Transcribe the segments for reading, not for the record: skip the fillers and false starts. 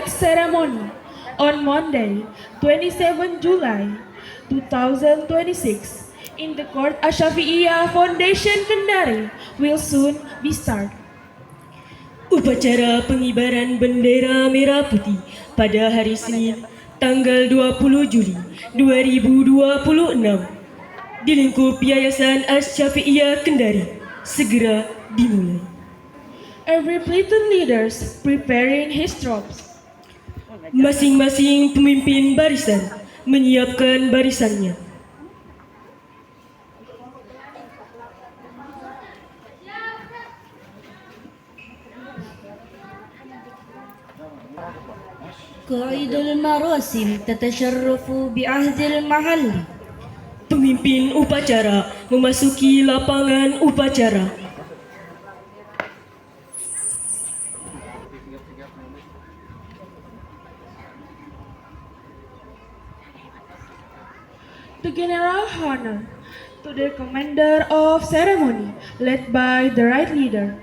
flag ceremony on Monday, 27 July 2026 in the Court Asyafi'iyah Foundation Kendari will soon be started. Upacara pengibaran bendera merah putih pada hari Senin, tanggal 20 Juli 2026 di lingkup Yayasan Asy-Syafi'iyah Kendari segera dimulai. Every platoon leaders preparing his troops. Masing-masing pemimpin barisan menyiapkan barisannya. قائد المراسم تتشرف بعهد المحل. Pemimpin upacara memasuki lapangan upacara. The general honor to the commander of ceremony led by the right leader.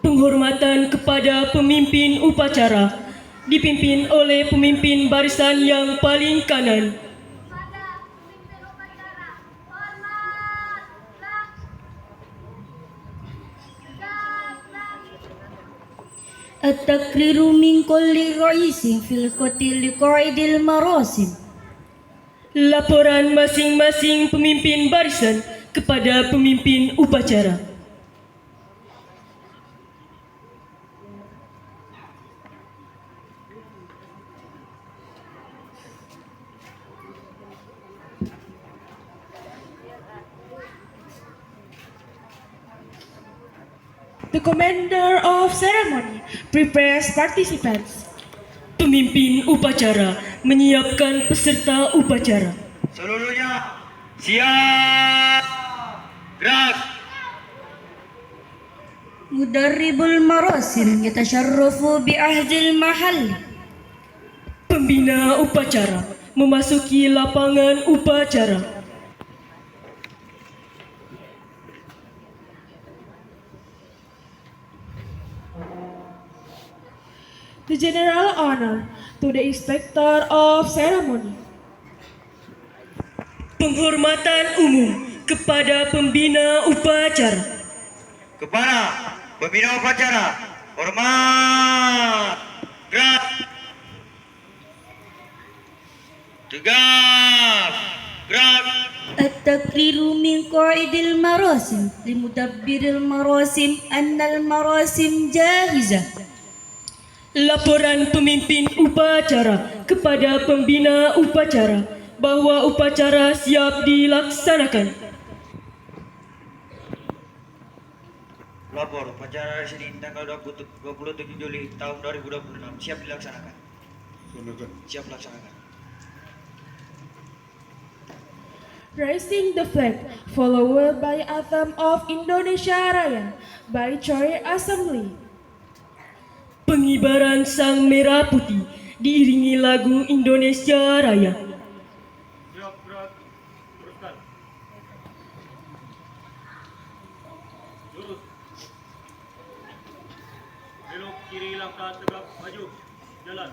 Penghormatan kepada pemimpin upacara dipimpin oleh pemimpin barisan yang paling kanan. التقرير من كل رئيس في القتل لقائد المراسم. Laporan masing-masing pemimpin barisan kepada pemimpin upacara. The commander of ceremony prepares participants. Pemimpin upacara menyiapkan peserta upacara. Seluruhnya siap, gerak. مدرب المراسم يتشرف بعهد المحل. Pembina upacara memasuki lapangan upacara. The general honor to the inspector of ceremony. Penghormatan umum kepada pembina upacara. Kepada pembina upacara, hormat, gerak. Tegak, gerak. التقرير من قائد المراسم لمدبر المراسم أن المراسم جاهزة. Laporan pemimpin upacara kepada pembina upacara bahwa upacara siap dilaksanakan. Lapor upacara hari Senin tanggal 27 Juli tahun 2026 siap dilaksanakan. Siap dilaksanakan. Raising the flag followed by anthem of Indonesia Raya by Choir Assembly. Pengibaran sang merah putih diiringi lagu Indonesia Raya. Siap, gerak, teruskan. Lurus. Belok kiri langkah tegak maju. Jalan.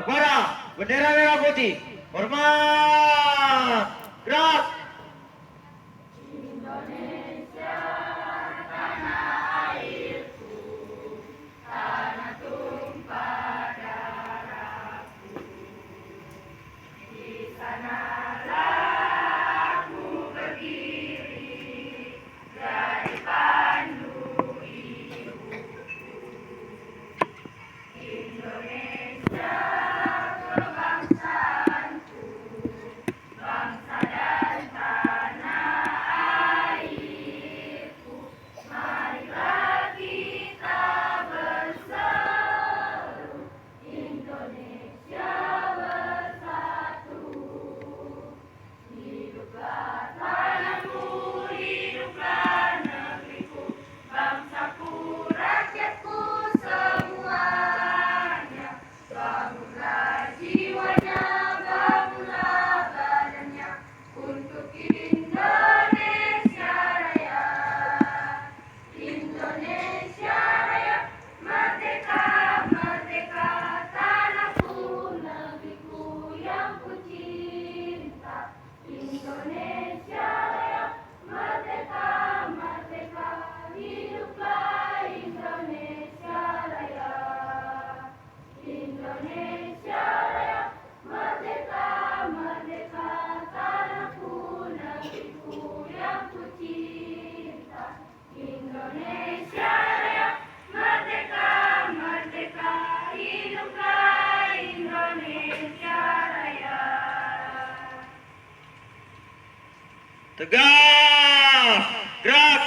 kepada bendera merah putih. Hormat. Gerak. Tegak. Gerak.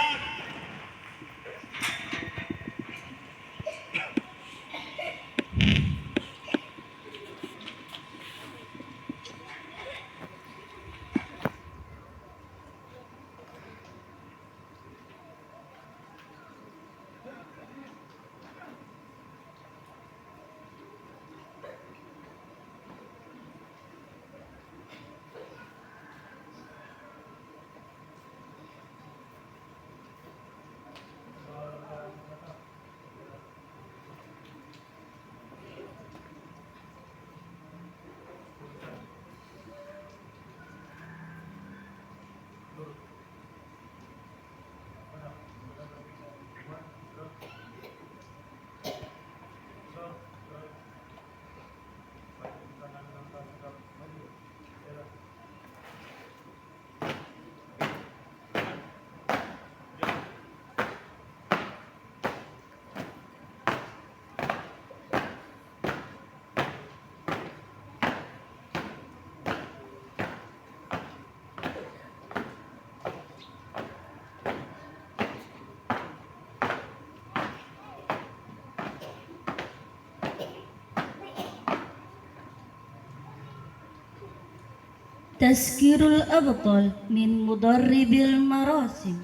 Tazkirul Abtal min Mudarribil Marasim.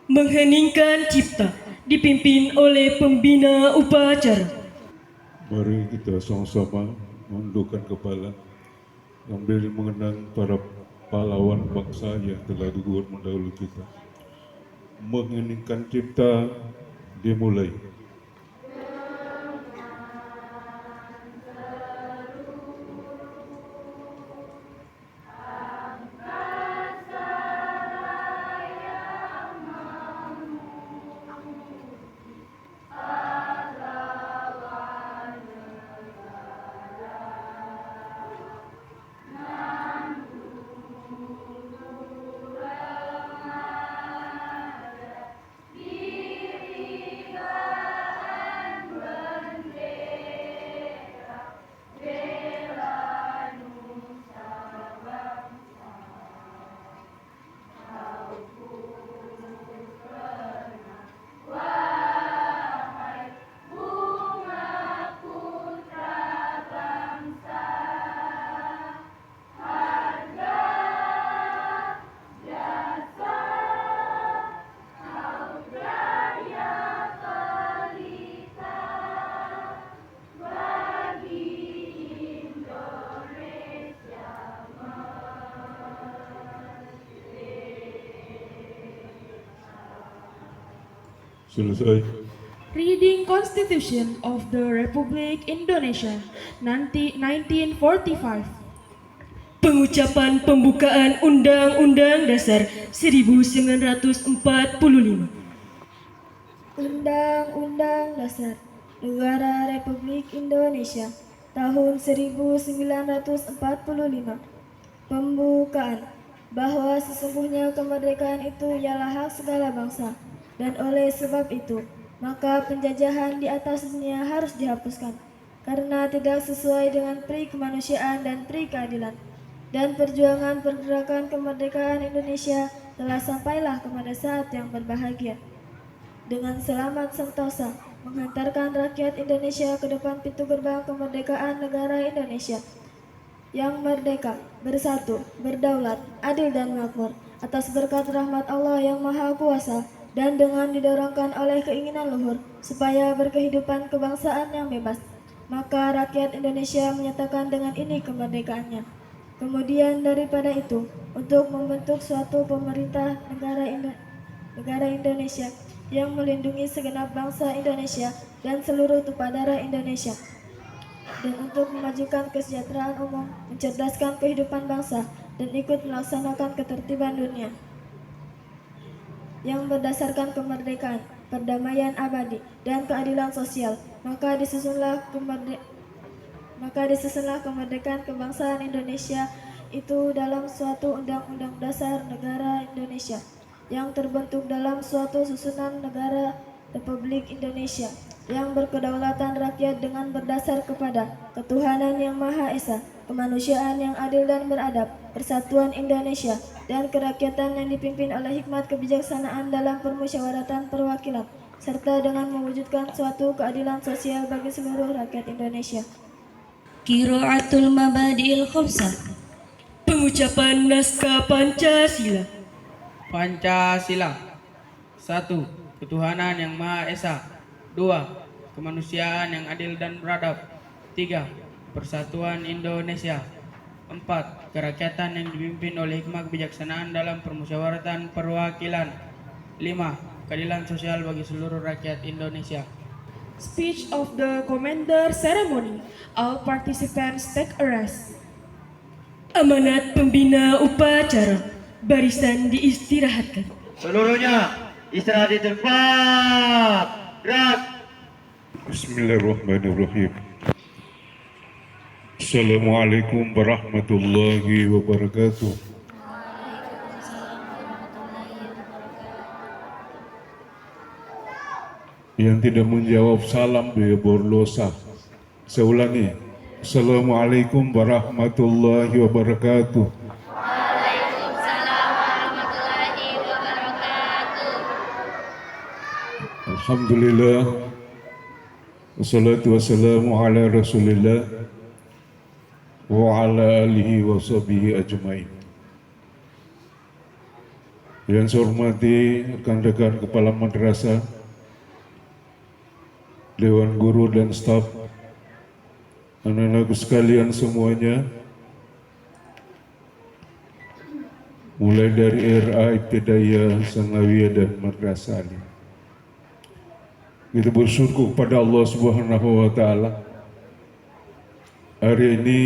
Mengheningkan cipta dipimpin oleh pembina upacara. Mari kita sama-sama menundukkan kepala sambil mengenang para pahlawan bangsa yang telah gugur mendahului kita. Mengheningkan cipta dimulai. Selesai. Reading Constitution of the Republik Indonesia 1945. Pengucapan pembukaan Undang-Undang Dasar 1945. Undang-Undang Dasar Negara Republik Indonesia tahun 1945. Pembukaan bahwa sesungguhnya kemerdekaan itu ialah hak segala bangsa, dan oleh sebab itu maka penjajahan di atas dunia harus dihapuskan karena tidak sesuai dengan pri kemanusiaan dan pri keadilan. Dan perjuangan pergerakan kemerdekaan Indonesia telah sampailah kepada saat yang berbahagia. Dengan selamat sentosa menghantarkan rakyat Indonesia ke depan pintu gerbang kemerdekaan negara Indonesia yang merdeka, bersatu, berdaulat, adil dan makmur atas berkat rahmat Allah yang Maha Kuasa, dan dengan didorongkan oleh keinginan luhur supaya berkehidupan kebangsaan yang bebas, maka rakyat Indonesia menyatakan dengan ini kemerdekaannya. Kemudian daripada itu, untuk membentuk suatu pemerintah negara Indonesia yang melindungi segenap bangsa Indonesia dan seluruh tumpah darah Indonesia, dan untuk memajukan kesejahteraan umum, mencerdaskan kehidupan bangsa, dan ikut melaksanakan ketertiban dunia yang berdasarkan kemerdekaan, perdamaian abadi, dan keadilan sosial, maka disusunlah kemerdekaan kebangsaan Indonesia itu dalam suatu undang-undang dasar negara Indonesia yang terbentuk dalam suatu susunan negara Republik Indonesia yang berkedaulatan rakyat dengan berdasar kepada ketuhanan yang Maha Esa, kemanusiaan yang adil dan beradab, persatuan Indonesia, dan kerakyatan yang dipimpin oleh hikmat kebijaksanaan dalam permusyawaratan perwakilan, serta dengan mewujudkan suatu keadilan sosial bagi seluruh rakyat Indonesia. Qiraatul Mabadi'il Khamsah. Pengucapan naskah Pancasila. Pancasila. 1. Ketuhanan yang Maha Esa. 2. Kemanusiaan yang adil dan beradab. 3. Persatuan Indonesia. 4. Kerakyatan yang dipimpin oleh hikmah kebijaksanaan dalam permusyawaratan perwakilan. 5. Keadilan sosial bagi seluruh rakyat Indonesia. Speech of the Commander Ceremony. All participants take a rest. Amanat pembina upacara. Barisan diistirahatkan. Seluruhnya istirahat di tempat. Gerak. Bismillahirrahmanirrahim. Assalamualaikum warahmatullahi wabarakatuh. Yang tidak menjawab salam dia berdosa. Saya ulangi. Assalamualaikum warahmatullahi wabarakatuh. Alhamdulillah. Wassalatu wassalamu ala Rasulillah wa ala alihi wa sahbihi ajmain. Yang saya hormati rekan-rekan kepala madrasah, dewan guru dan staf, anak-anakku sekalian semuanya, mulai dari RA, Ibtidaiyah, Sanawiyah dan Madrasah Alia. Kita bersyukur kepada Allah Subhanahu wa Ta'ala. Hari ini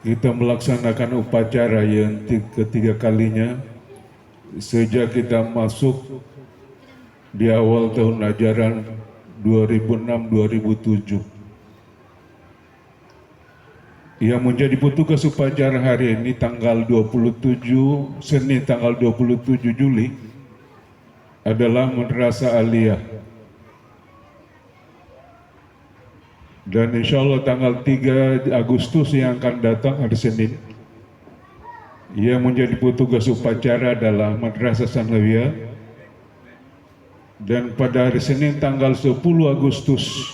kita melaksanakan upacara yang ketiga kalinya sejak kita masuk di awal tahun ajaran 2006-2007. Yang menjadi petugas upacara hari ini tanggal 27, Senin tanggal 27 Juli adalah Madrasah Aliyah. Dan insya Allah tanggal 3 Agustus yang akan datang hari Senin, yang menjadi petugas upacara adalah Madrasah Sanawiyah. Dan pada hari Senin tanggal 10 Agustus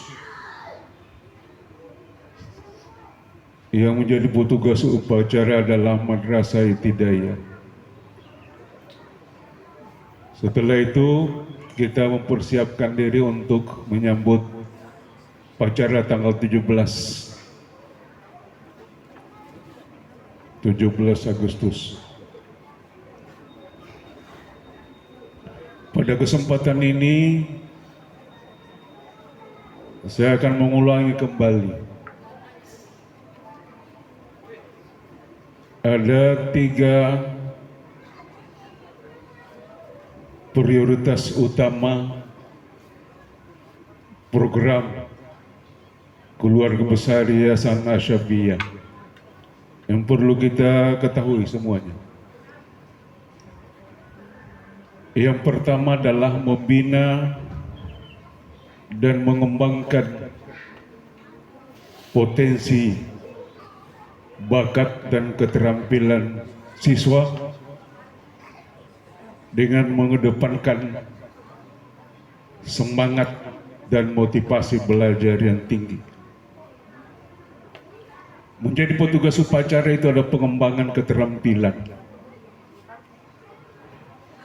yang menjadi petugas upacara adalah Madrasah Ibtidaiyah. Setelah itu kita mempersiapkan diri untuk menyambut upacara tanggal 17 Agustus. Pada kesempatan ini saya akan mengulangi kembali. Ada 3 prioritas utama program keluarga besar Yayasan Asy-Syafiiyah yang perlu kita ketahui semuanya. Yang pertama adalah membina dan mengembangkan potensi, bakat dan keterampilan siswa dengan mengedepankan semangat dan motivasi belajar yang tinggi. Menjadi petugas upacara itu ada pengembangan keterampilan.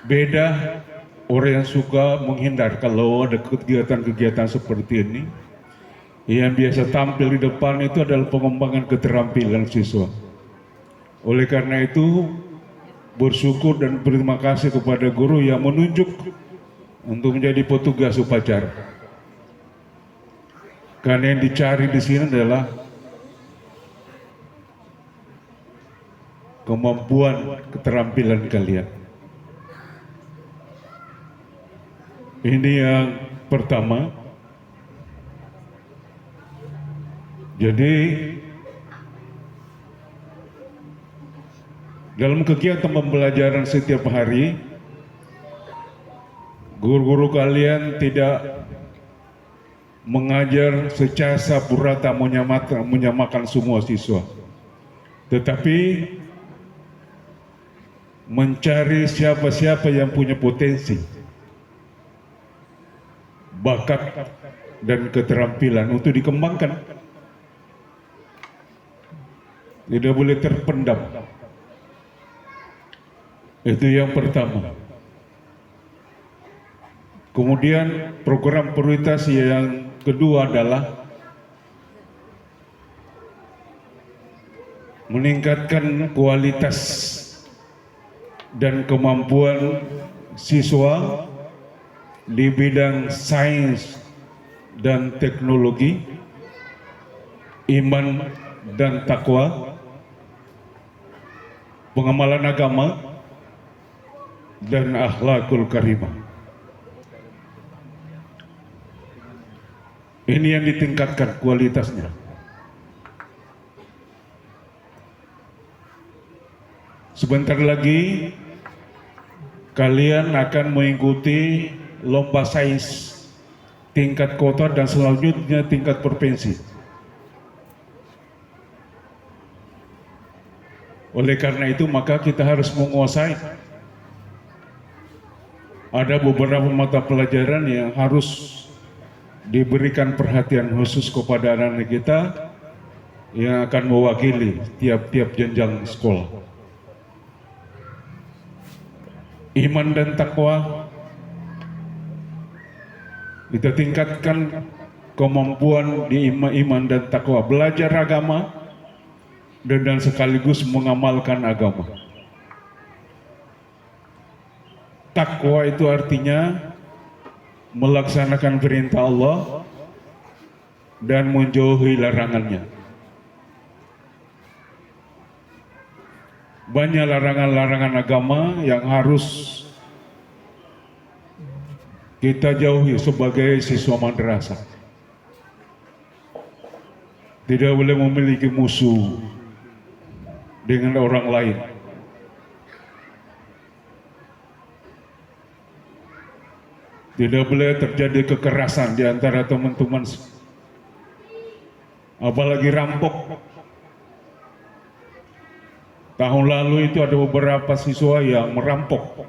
Beda orang yang suka menghindar kalau ada kegiatan-kegiatan seperti ini. Yang biasa tampil di depan itu adalah pengembangan keterampilan siswa. Oleh karena itu, bersyukur dan berterima kasih kepada guru yang menunjuk untuk menjadi petugas upacara. Karena yang dicari di sini adalah kemampuan keterampilan kalian. Ini yang pertama. Jadi dalam kegiatan pembelajaran setiap hari, guru-guru kalian tidak mengajar secara sapu rata menyamakan semua siswa, tetapi mencari siapa-siapa yang punya potensi, bakat dan keterampilan untuk dikembangkan. Tidak boleh terpendam. Itu yang pertama. Kemudian program prioritas yang kedua adalah meningkatkan kualitas dan kemampuan siswa di bidang sains dan teknologi, iman dan takwa, pengamalan agama, dan akhlakul karimah. Ini yang ditingkatkan kualitasnya. Sebentar lagi kalian akan mengikuti lomba sains tingkat kota dan selanjutnya tingkat provinsi. Oleh karena itu maka kita harus menguasai. Ada beberapa mata pelajaran yang harus diberikan perhatian khusus kepada anak-anak kita yang akan mewakili tiap-tiap jenjang sekolah. Iman dan takwa, kita tingkatkan kemampuan di iman dan takwa, belajar agama dan sekaligus mengamalkan agama. Takwa itu artinya melaksanakan perintah Allah dan menjauhi larangannya. Banyak larangan-larangan agama yang harus kita jauhi sebagai siswa madrasah. Tidak boleh memiliki musuh dengan orang lain. Tidak boleh terjadi kekerasan di antara teman-teman, apalagi rampok. Tahun lalu itu ada beberapa siswa yang merampok.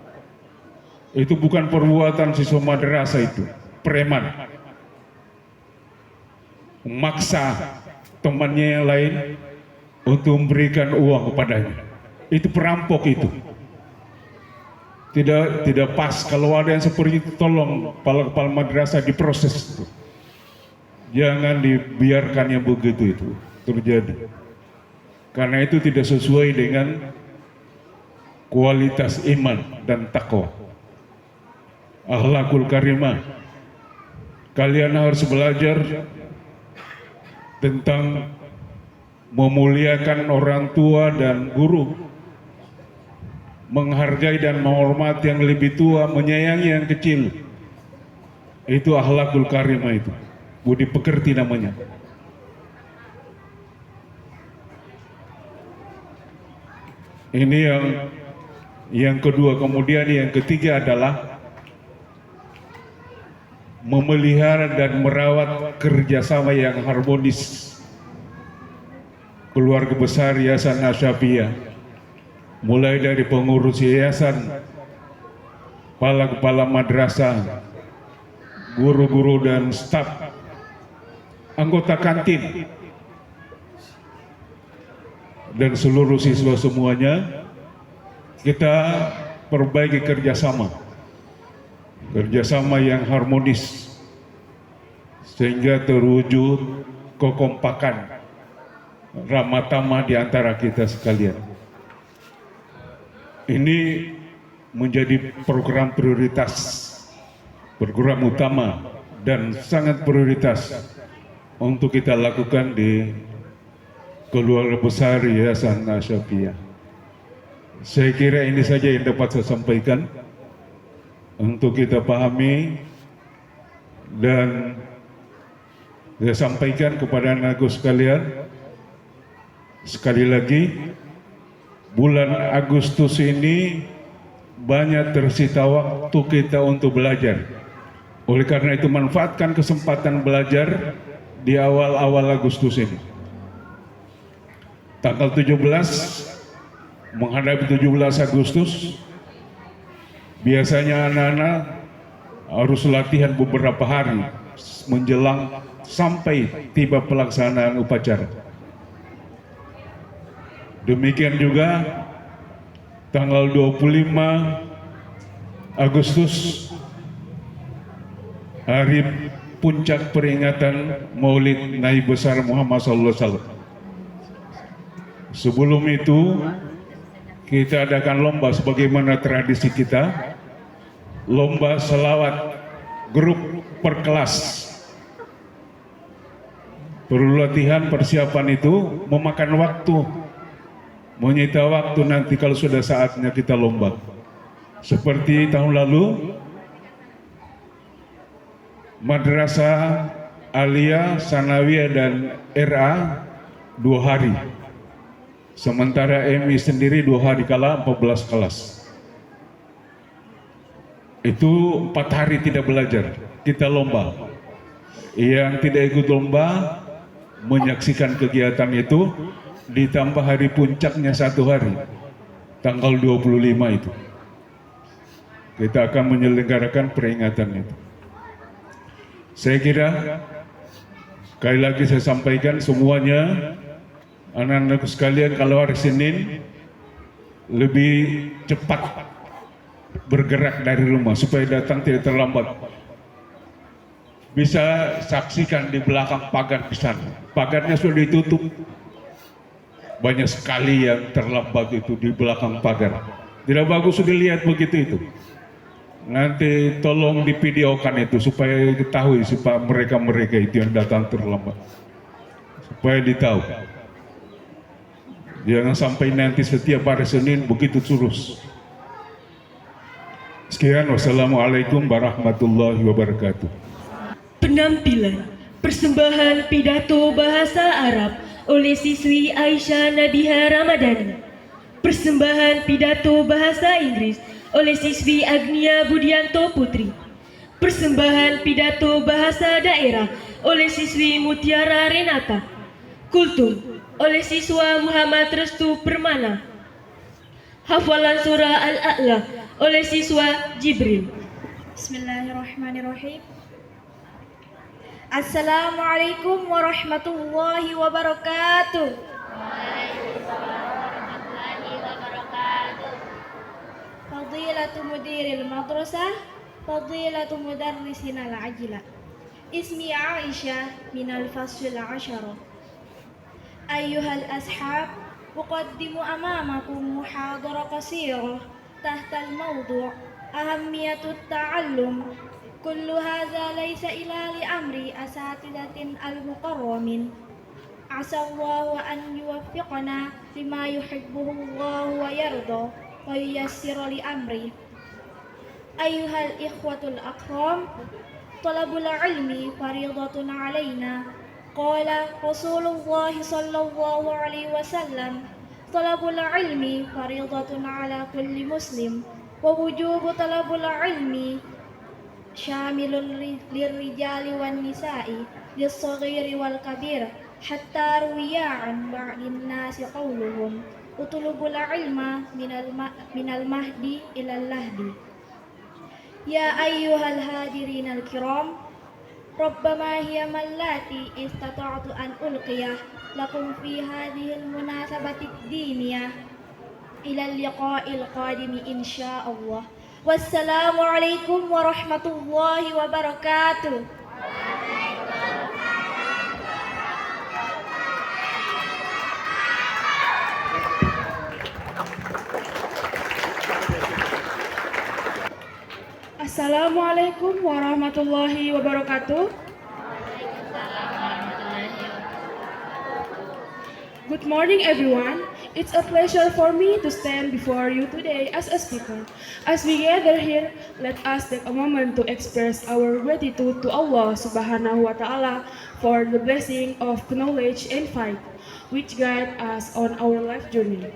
Itu bukan perbuatan siswa madrasah, itu preman. Memaksa temannya yang lain untuk memberikan uang kepadanya. Itu perampok itu. Tidak pas. Kalau ada yang seperti itu, tolong kepala madrasah diproses. Jangan dibiarkan yang begitu itu terjadi. Karena itu tidak sesuai dengan kualitas iman dan takwa. akhlakul karimah. Kalian harus belajar tentang memuliakan orang tua dan guru, menghargai dan menghormati yang lebih tua, menyayangi yang kecil. Itu akhlakul karimah, itu budi pekerti namanya. Ini yang kedua. Kemudian yang ketiga adalah memelihara dan merawat kerjasama yang harmonis. Keluarga besar Yayasan Asyafiyah, mulai dari pengurus yayasan, kepala madrasah, guru-guru dan staf, anggota kantin, dan seluruh siswa semuanya, kita perbaiki kerjasama yang harmonis sehingga terwujud kekompakan, ramah tamah di antara kita sekalian. Ini menjadi program prioritas, program utama dan sangat prioritas untuk kita lakukan di keluarga besar Yayasan Asyafiyah. Saya kira ini saja yang dapat saya sampaikan untuk kita pahami, dan saya sampaikan kepada anakku sekalian, sekali lagi, bulan Agustus ini banyak tersita waktu kita untuk belajar. Oleh karena itu, manfaatkan kesempatan belajar di awal-awal Agustus ini. Tanggal 17, menghadapi 17 Agustus, biasanya anak-anak harus latihan beberapa hari menjelang sampai tiba pelaksanaan upacara. Demikian juga tanggal 25 Agustus, hari puncak peringatan Maulid Nabi besar Muhammad SAW. Sebelum itu, kita adakan lomba sebagaimana tradisi kita, lomba selawat grup per kelas. Perlu latihan, persiapan itu memakan waktu, menyita waktu nanti kalau sudah saatnya kita lomba. Seperti tahun lalu, Madrasah Aliyah, Sanawiyah dan RA 2 hari. Sementara MI sendiri 2 hari, kala 14 kelas. Itu 4 hari tidak belajar, kita lomba. Yang tidak ikut lomba menyaksikan kegiatan itu, ditambah hari puncaknya 1 hari, tanggal 25 itu. Kita akan menyelenggarakan peringatan itu. Saya kira, sekali lagi saya sampaikan semuanya, anak-anak sekalian, kalau hari Senin lebih cepat bergerak dari rumah supaya datang tidak terlambat. Bisa saksikan di belakang pagar di sana. Pagarnya sudah ditutup. Banyak sekali yang terlambat itu di belakang pagar. Tidak bagus dilihat begitu itu. Nanti tolong divideokan itu supaya diketahui, supaya mereka itu yang datang terlambat. Supaya ditahu. Jangan sampai nanti setiap hari Senin begitu terus. Sekian, wassalamualaikum warahmatullahi wabarakatuh. Penampilan persembahan pidato bahasa Arab oleh siswi Aisyah Nabiha Ramadhani. Persembahan pidato bahasa Inggris oleh siswi Agnia Budianto Putri. Persembahan pidato bahasa daerah oleh siswi Mutiara Renata. Kultum oleh siswa Muhammad Restu Permana. Hafalan surah Al-A'la oleh siswa Jibril. Bismillahirrahmanirrahim. Assalamualaikum warahmatullahi wabarakatuh. Fadilatu mudiril madrasah, fadilatu mudarrisin al-ajila. Ismi Aisyah minal fasil 10. Ayyuhal ashab, uqaddimu amamakum muhadara qasirah tahta al-mawdu' أهمية التعلم. كل هذا ليس إلا لأمر أساتذة المكرمين. عسى الله أن يوفقنا لما يحبه الله ويرضى وييسر لأمره. أيها الإخوة الأكرام، طلب العلم فريضة علينا. قال رسول الله صلى الله عليه وسلم: طلب العلم فريضة على كل مسلم. ووجوب طلب العلم شامل للرجال والنساء، للصغير والكبير، حتى روي عن بعض الناس قولهم: اطلب العلم من المهد إلى اللهد. يا أيها الحاضرين الكرام، ربما هي اللاتي استطعت أن ألقي لكم في هذه المناسبة الدينية. إلى اللقاء القادم إن شاء الله، والسلام عليكم ورحمة الله وبركاته. Assalamualaikum warahmatullahi wabarakatuh. Good morning, everyone. It's a pleasure for me to stand before you today as a speaker. As we gather here, let us take a moment to express our gratitude to Allah Subhanahu wa Ta'ala for the blessing of knowledge and faith, which guide us on our life journey.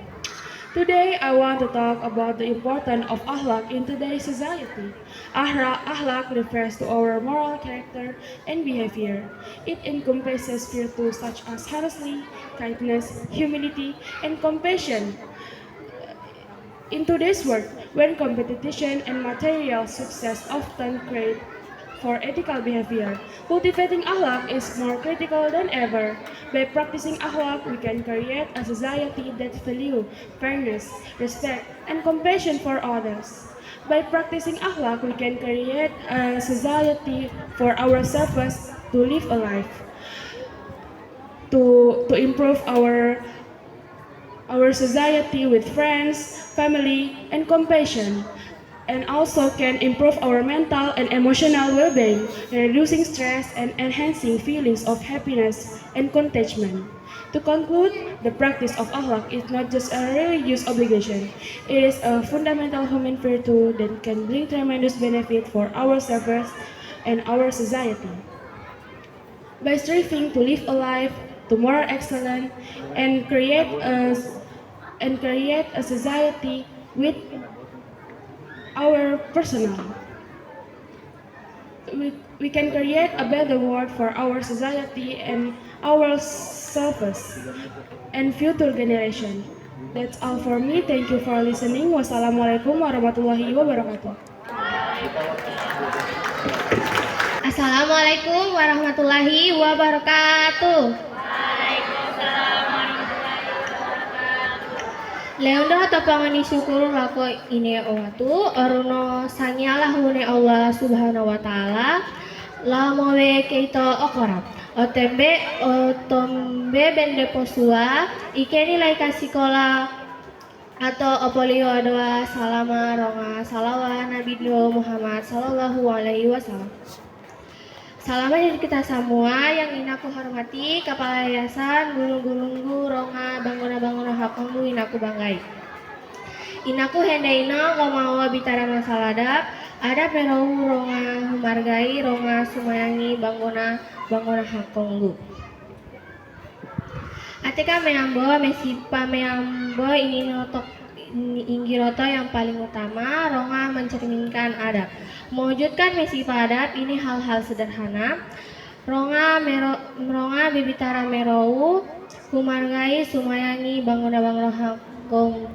Today, I want to talk about the importance of akhlaq in today's society. Akhlaq refers to our moral character and behavior. It encompasses virtues such as honesty, kindness, humility, and compassion. In today's world, when competition and material success often crave for ethical behavior, cultivating akhlaq is more critical than ever. By practicing akhlaq, we can create a society that values fairness, respect, and compassion for others. By practicing akhlaq, we can create a society for ourselves to live a life, to improve our society with friends, family, and compassion, and also can improve our mental and emotional well-being, reducing stress and enhancing feelings of happiness and contentment. To conclude, the practice of akhlaq is not just a religious obligation, it is a fundamental human virtue that can bring tremendous benefit for ourselves and our society. By striving to live a life to more excellent and create a society with our personal. We can create a better world for our society and ourselves and future generation. That's all for me. Thank you for listening. Wassalamualaikum warahmatullahi wabarakatuh. Assalamualaikum warahmatullahi wabarakatuh. Leondo tapangani syukur lako ine owatu aruno sangialah hune Allah Subhanahu wa Ta'ala la mawe keito okorap otombe bende posua ikeni lai kasikola atau opolio adoa salama ronga salawa Nabi Muhammad sallallahu alaihi wasallam. Salam dari kita semua yang inaku hormati, Kepala Yayasan, guru-gurunggu, ronga, bangguna-bangguna hakonggu inaku banggai. Inaku hendaina ngomawa bitara masaladap, ada perau ronga humargai, ronga sumayangi bangguna hakonggu. Atika meambo, mesipa meambo ini notok inggiroto yang paling utama, ronga mencerminkan adab. Mewujudkan misi padat ini hal-hal sederhana. Ronga bibitara merou, humargai sumayangi bangguna hakong.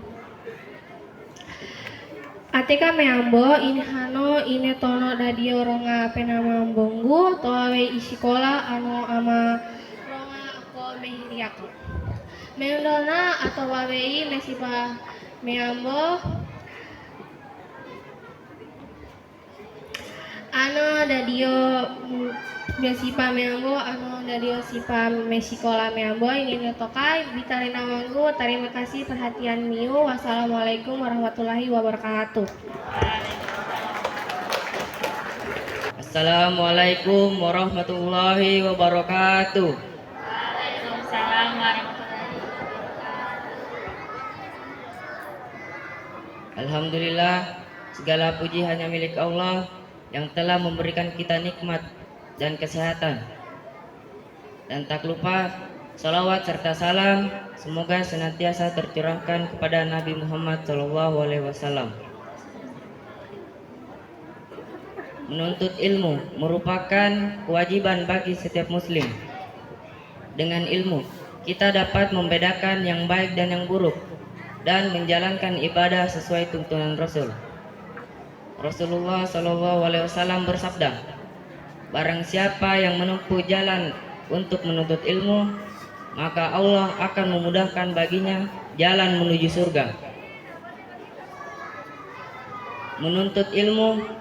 Atika meambo ini hano ini tono dadio ronga penama bonggu toawe isikola anu ama ronga ako mehiriako. Meundona atau wawei mesipa meambo ano dadio mesipa meambo ano dadio sipa mesikola meambo ini netokai bitarina manggu. Terima kasih perhatian miu. Wassalamualaikum warahmatullahi wabarakatuh. Assalamualaikum warahmatullahi wabarakatuh. Waalaikumsalam warahmatullahi Alhamdulillah, segala puji hanya milik Allah yang telah memberikan kita nikmat dan kesehatan. Dan tak lupa salawat serta salam semoga senantiasa tercurahkan kepada Nabi Muhammad SAW. Menuntut ilmu merupakan kewajiban bagi setiap muslim. Dengan ilmu, kita dapat membedakan yang baik dan yang buruk dan menjalankan ibadah sesuai tuntunan Rasul. Rasulullah SAW bersabda, barang siapa yang menempuh jalan untuk menuntut ilmu, maka Allah akan memudahkan baginya jalan menuju surga. Menuntut ilmu,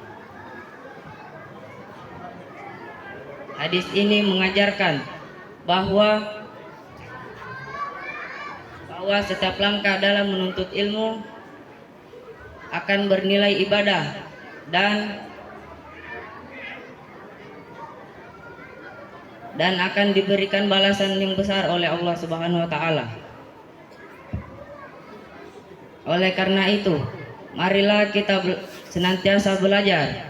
hadis ini mengajarkan bahwa setiap langkah dalam menuntut ilmu akan bernilai ibadah dan akan diberikan balasan yang besar oleh Allah Subhanahu wa taala. Oleh karena itu, marilah kita senantiasa belajar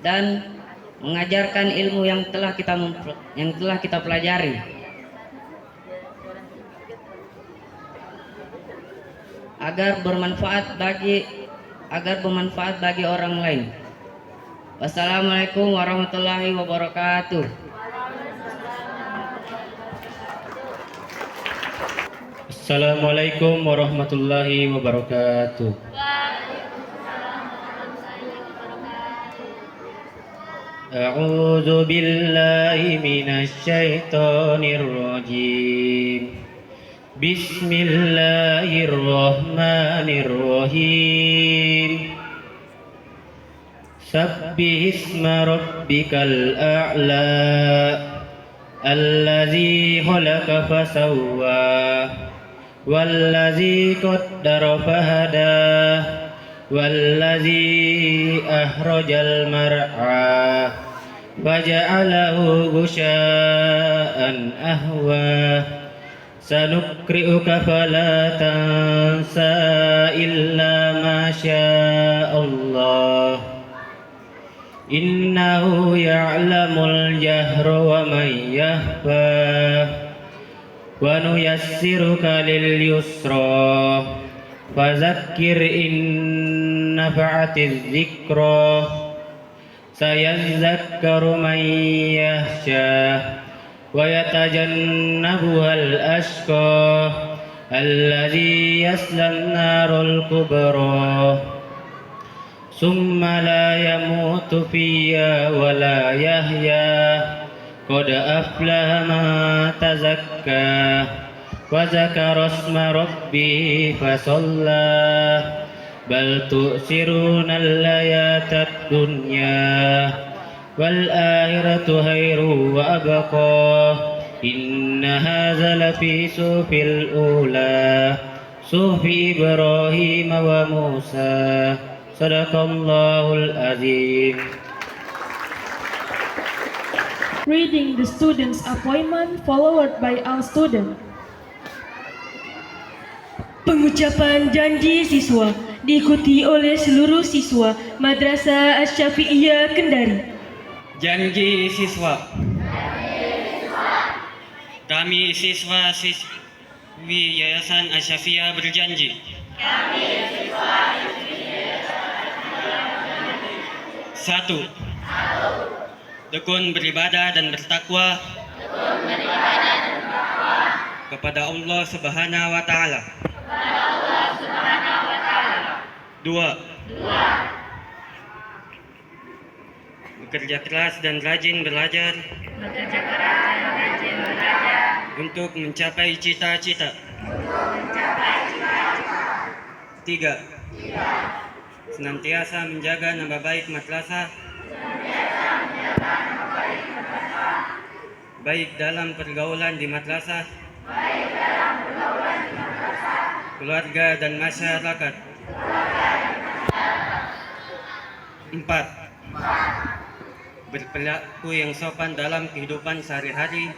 dan mengajarkan ilmu yang telah kita pelajari agar bermanfaat bagi orang lain. Wassalamualaikum warahmatullahi wabarakatuh. Assalamualaikum warahmatullahi wabarakatuh. أعوذ بالله من الشيطان الرجيم بسم الله الرحمن الرحيم سبح اسم ربك الأعلى الذي خلق فسوى والذي قدر فهدى والذي أخرج المرعى فجعله غشاء أهوى سنقرئك فلا تنسى إلا ما شاء الله إنه يعلم الجهر ومن يخفى ونيسرك لليسرى فذكر إن نفعت الذكرى سيذكر من يخشى ويتجنبها الأشقى الذي يصلى النار الكبرى ثم لا يموت فيها ولا يحيا قد أفلح من تزكى وذكر اسم ربه فصلى بل تؤثرون الحياة الدنيا والآخرة خير وأبقى إن هذا لفي صحف الأولى صحف إبراهيم وموسى صدق الله العظيم. Reading the student's appointment followed by all students. Pengucapan janji siswa diikuti oleh seluruh siswa Madrasah Asy-Syafi'iyah Kendari. Janji siswa. Kami siswa-siswi Yayasan Asy-Syafi'iyah berjanji. Satu, tekun beribadah dan bertakwa kepada Allah Subhanahu wa taala. Dua, bekerja keras dan rajin belajar untuk mencapai cita-cita. Tiga, senantiasa menjaga nama baik madrasah, baik dalam pergaulan di madrasah, keluarga dan masyarakat. Empat, berperilaku yang sopan dalam kehidupan sehari-hari,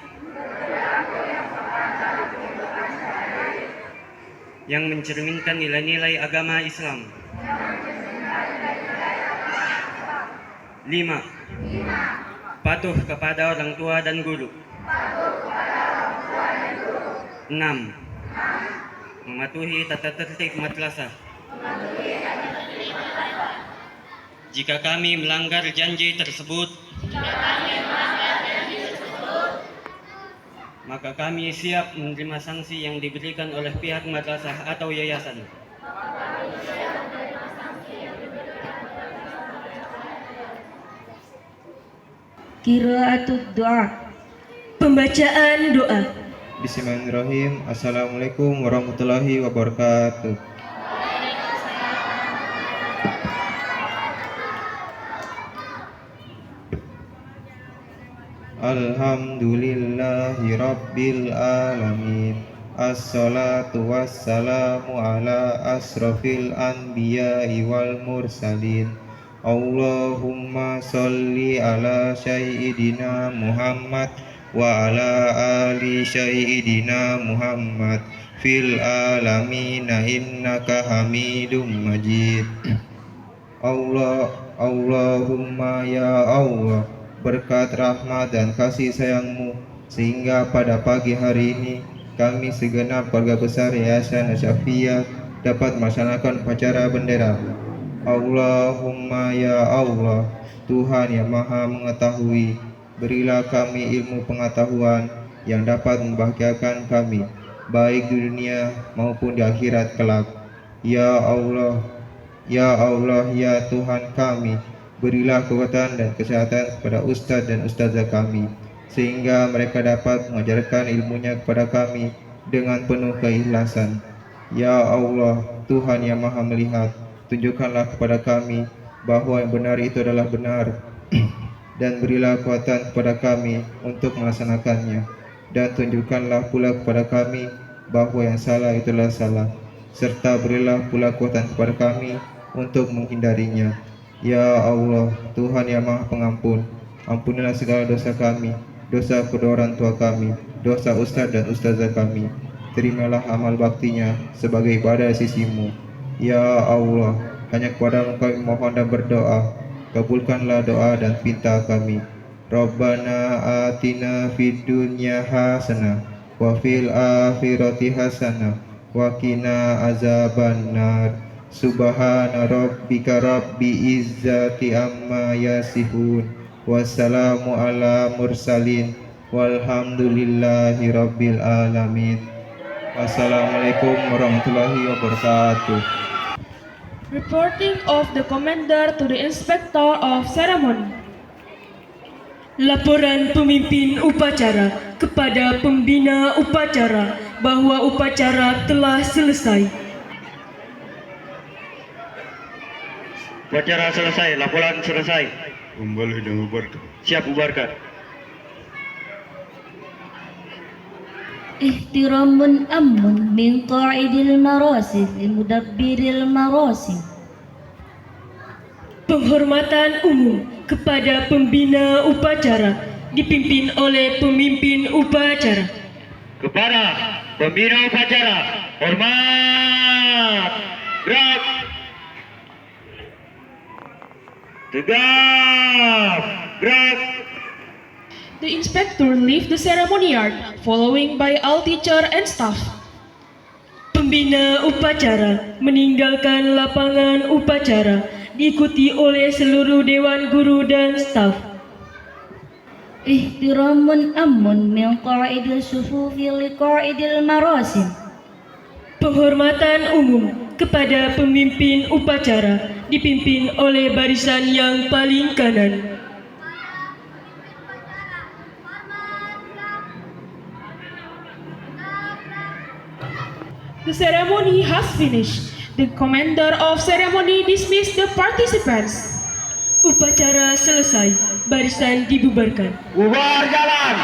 yang mencerminkan nilai-nilai agama Islam. 5. Patuh kepada orang tua dan guru. 6. Mematuhi tata tertib madrasah. Jika kami melanggar janji tersebut, maka kami siap menerima sanksi yang diberikan oleh pihak madrasah atau yayasan. Qiraatud doa. Pembacaan doa. Bismillahirrahmanirrahim. Assalamualaikum warahmatullahi wabarakatuh. Alhamdulillahi rabbil alamin. Assalatu wassalamu ala asrafil anbiya'i wal mursalin. Allahumma sholli ala sayyidina Muhammad wa ala ali sayyidina Muhammad fil alamina innaka hamidum majid. Allahumma ya Allah, berkat rahmat dan kasih sayang-Mu sehingga pada pagi hari ini kami segenap keluarga besar Yayasan Asyafiyah dapat melaksanakan upacara bendera. Allahumma ya Allah, Tuhan yang maha mengetahui, berilah kami ilmu pengetahuan yang dapat membahagiakan kami baik di dunia maupun di akhirat kelak. Ya Allah, ya Tuhan kami, berilah kekuatan dan kesehatan kepada ustadz dan ustazah kami sehingga mereka dapat mengajarkan ilmunya kepada kami dengan penuh keikhlasan. Ya Allah, Tuhan yang maha melihat, tunjukkanlah kepada kami bahwa yang benar itu adalah benar dan berilah kekuatan kepada kami untuk melaksanakannya, dan tunjukkanlah pula kepada kami bahwa yang salah itulah salah, serta berilah pula kekuatan kepada kami untuk menghindarinya. Ya Allah, Tuhan yang maha pengampun, ampunilah segala dosa kami, dosa kedua orang tua kami, dosa ustaz dan ustazah kami. Terimalah amal baktinya sebagai ibadah sisi-Mu. Ya Allah, hanya kepada-Mu kami mohon dan berdoa, kabulkanlah doa dan pinta kami. Rabbana atina fid dunya hasanah wa fil akhirati hasanah wa qina azabannar. Subhana rabbika rabbi izzati amma yasifun. Wassalamu ala mursalin walhamdulillahi rabbil alamin. Wassalamualaikum warahmatullahi wabarakatuh. Reporting of the Commander to the Inspector of Ceremony. Laporan pemimpin upacara kepada pembina upacara bahwa upacara telah selesai. Upacara selesai, laporan selesai. Kembali dan bubarkan. Siap bubarkan. Ihtiramun amun min qa'idil marasim limudabbiril marasim. Penghormatan umum kepada pembina upacara dipimpin oleh pemimpin upacara. Kepada pembina upacara, hormat. Gerak. Tegap. Gerak. The inspector leave the ceremony yard, following by all teacher and staff. Pembina upacara meninggalkan lapangan upacara, diikuti oleh seluruh dewan guru dan staf. Ihtiramun amun min qa'idil sufufi liqa'idil marasim. Penghormatan umum kepada pemimpin upacara dipimpin oleh barisan yang paling kanan. The ceremony has finished. The commander of ceremony dismissed the participants. Upacara selesai, barisan dibubarkan. Bubar jalan.